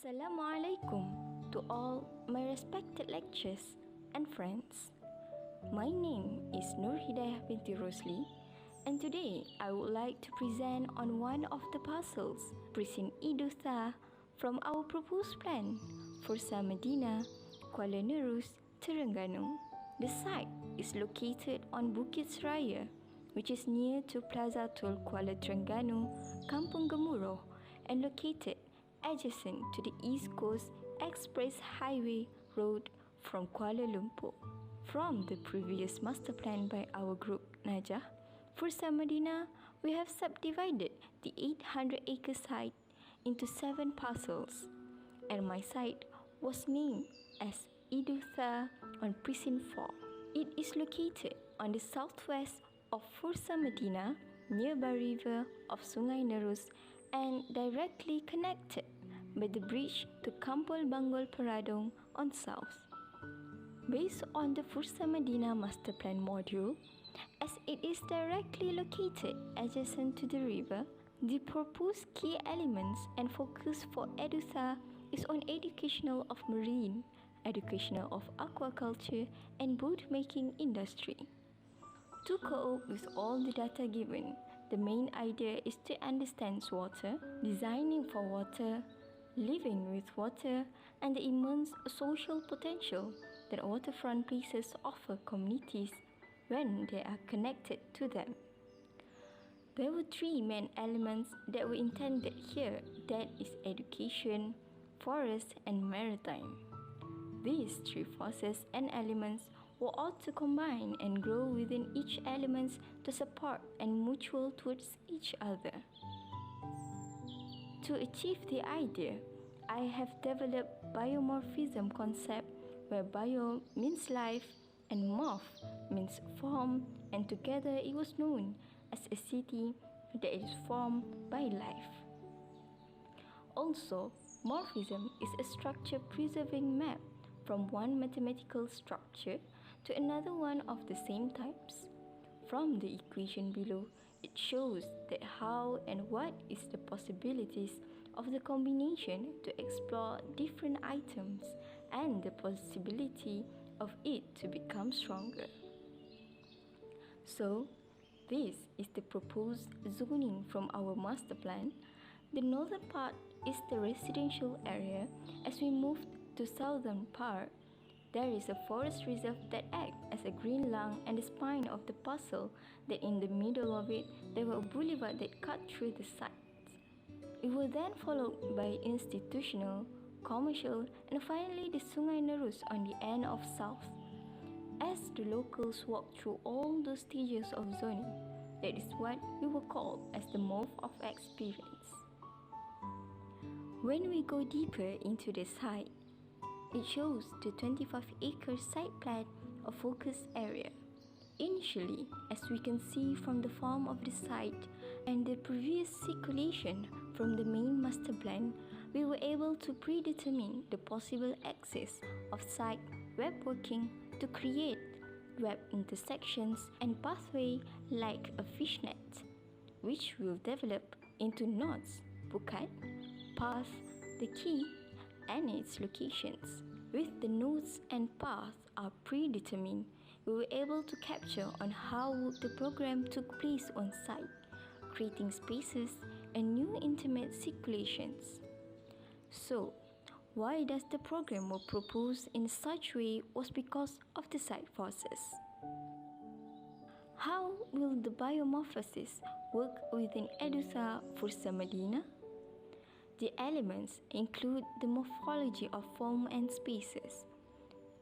Assalamualaikum to all my respected lecturers and friends. My name is Nur Hidayah binti Rosli, and today I would like to present on one of the parcels, Precinct Idutha, from our proposed plan for Medina, Kuala Nerus, Terengganu. The site is located on Bukit Seraya, which is near to Plaza Tol Kuala Terengganu, Kampung Gemuruh, and located adjacent to the East Coast Express Highway Road from Kuala Lumpur. From the previous master plan by our group Najah, for Medina, we have subdivided the 800-acre site into 7 parcels, and my site was named as Idutha on Precinct 4. It is located on the southwest of Fursa Medina, nearby river of Sungai Nerus, and directly connected by the bridge to Kampung Banggol Peradong on south. Based on the Fursa Medina Master Plan module, as it is directly located adjacent to the river, the proposed key elements and focus for Idutha is on educational of marine, educational of aquaculture, and boat-making industry. To cope with all the data given, the main idea is to understand water, designing for water, living with water, and the immense social potential that waterfront places offer communities when they are connected to them. There were 3 main elements that were intended here, that is education, forest, and maritime. These 3 forces and elements were all to combine and grow within each element to support and mutual towards each other. To achieve the idea, I have developed biomorphism concept where bio means life and morph means form, and together it was known as a city that is formed by life. Also, morphism is a structure preserving map from one mathematical structure to another one of the same types. From the equation below, it shows that how and what is the possibilities of the combination to explore different items and the possibility of it to become stronger. So, this is the proposed zoning from our master plan. The northern part is the residential area. As we move to southern part, there is a forest reserve that acts as a green lung and the spine of the parcel, that in the middle of it there were a boulevard that cut through the site. It was then followed by institutional, commercial, and finally the Sungai Nerus on the end of south. As the locals walk through all those stages of zoning, that is what we will call as the move of experience. When we go deeper into the site, it shows the 25-acre site plan of focus area. Initially, as we can see from the form of the site and the previous circulation from the main master plan, we were able to predetermine the possible axis of site web working to create web intersections and pathway like a fishnet, which will develop into nodes, bukan, path, the key, and its locations. With the nodes and paths are predetermined, we were able to capture on how the program took place on site, creating spaces and new intimate circulations. So, why does the program was proposed in such way was because of the site forces. How will the biomorphosis work within Idutha for Medina? The elements include the morphology of form and spaces.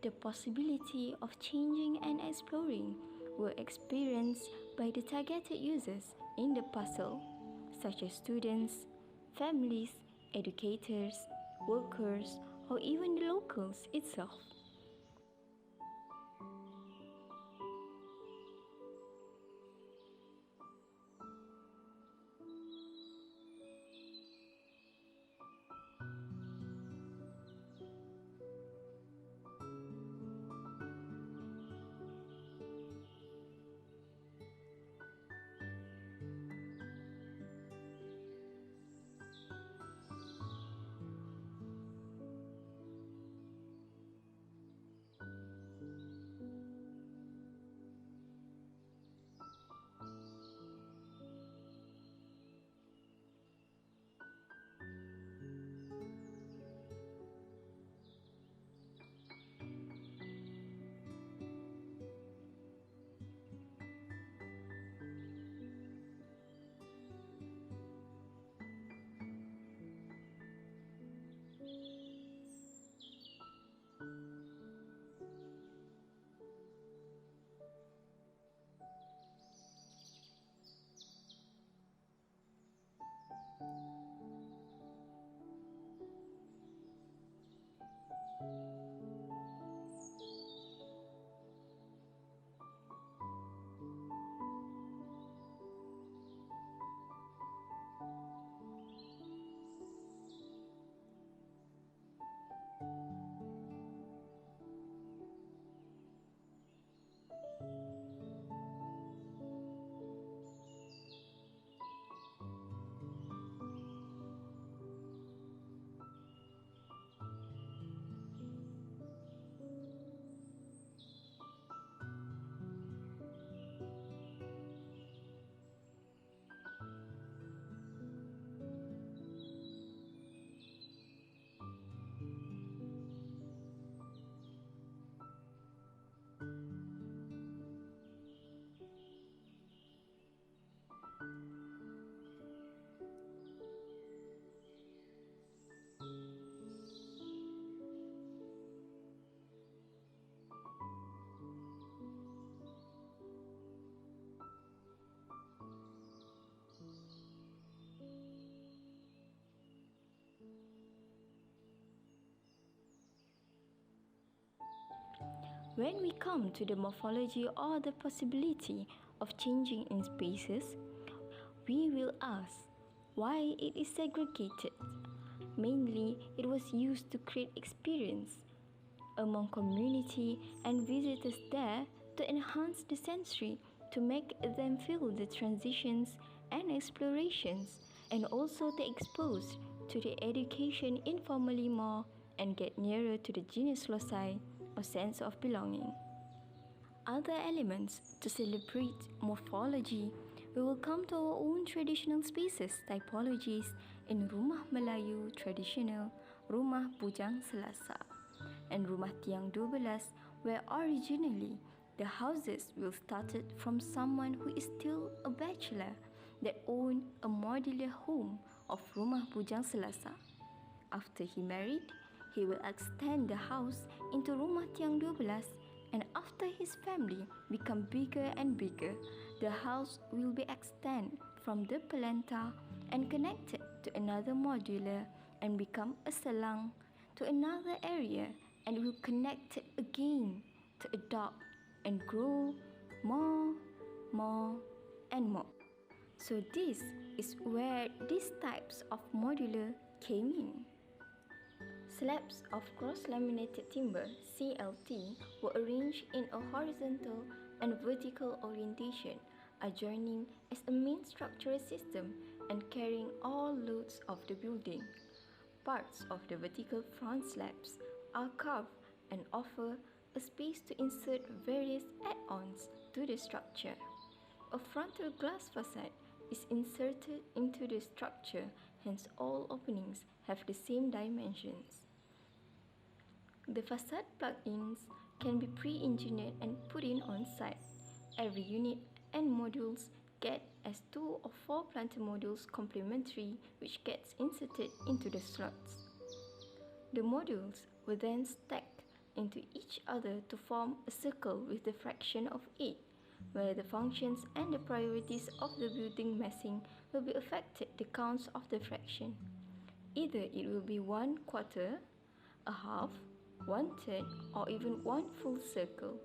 The possibility of changing and exploring were experienced by the targeted users in the parcel, such as students, families, educators, workers, or even the locals itself. When we come to the morphology or the possibility of changing in spaces, we will ask why it is segregated. Mainly, it was used to create experience among community and visitors there to enhance the sensory, to make them feel the transitions and explorations, and also to expose to the education informally more and get nearer to the genius loci or sense of belonging. Other elements to celebrate morphology, we will come to our own traditional spaces typologies in Rumah Melayu traditional, Rumah Bujang Selasa, and Rumah Tiang 12, where originally the houses will started from someone who is still a bachelor that owned a modular home of Rumah Bujang Selasa. After he married, he will extend the house into Rumah Tiang 12, and after his family become bigger and bigger, the house will be extended from the Pelanta and connected to another modular and become a selang to another area, and will connect it again to adopt and grow more, and more. So this is where these types of modular came in. Slabs of cross-laminated timber (CLT) were arranged in a horizontal and vertical orientation, adjoining as a main structural system and carrying all loads of the building. Parts of the vertical front slabs are carved and offer a space to insert various add-ons to the structure. A frontal glass facade is inserted into the structure, hence all openings have the same dimensions. The facade plugins can be pre-engineered and put in on site. Every unit and modules get as 2 or 4 planter modules complementary, which gets inserted into the slots. The modules will then stack into each other to form a circle with the fraction of 8, where the functions and the priorities of the building massing will be affected the counts of the fraction. Either it will be 1/4, a half, 1/3, or even one full circle.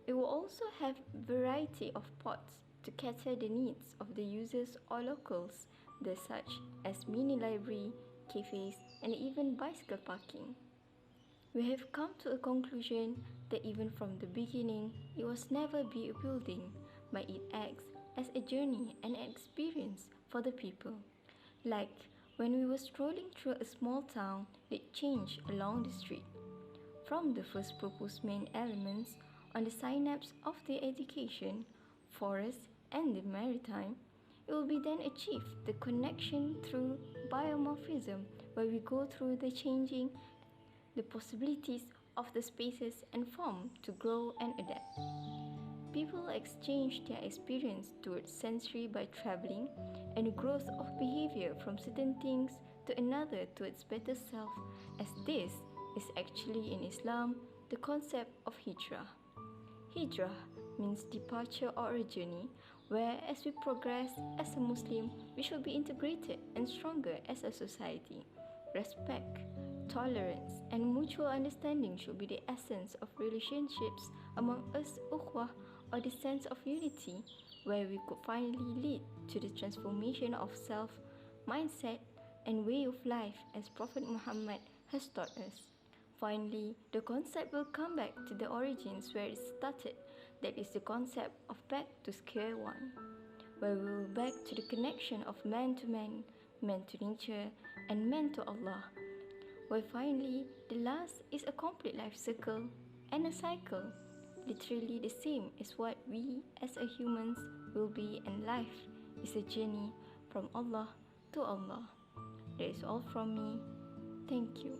It will also have variety of pods to cater the needs of the users or locals, such as mini library, cafes, and even bicycle parking. We have come to a conclusion that even from the beginning, it was never be a building, but it acts as a journey and an experience for the people. Like when we were strolling through a small town that changed along the street. From the first proposed main elements on the synapse of the education, forest, and the maritime, it will be then achieved the connection through biomorphism, where we go through the changing, the possibilities of the spaces and form to grow and adapt. People exchange their experience towards sensory by traveling, and the growth of behavior from certain things to another to its better self, as this is actually in Islam the concept of hijrah. Hijrah means departure or a journey, where as we progress as a Muslim, we should be integrated and stronger as a society. Respect, tolerance, and mutual understanding should be the essence of relationships among us ukhwah, or the sense of unity, where we could finally lead to the transformation of self, mindset, and way of life as Prophet Muhammad has taught us. Finally, the concept will come back to the origins where it started, that is the concept of back to square one, where we will back to the connection of man to nature, and man to Allah, where finally the last is a complete life circle and a cycle, literally the same as what we as a humans will be, and life is a journey from Allah to Allah. That is all from me. Thank you.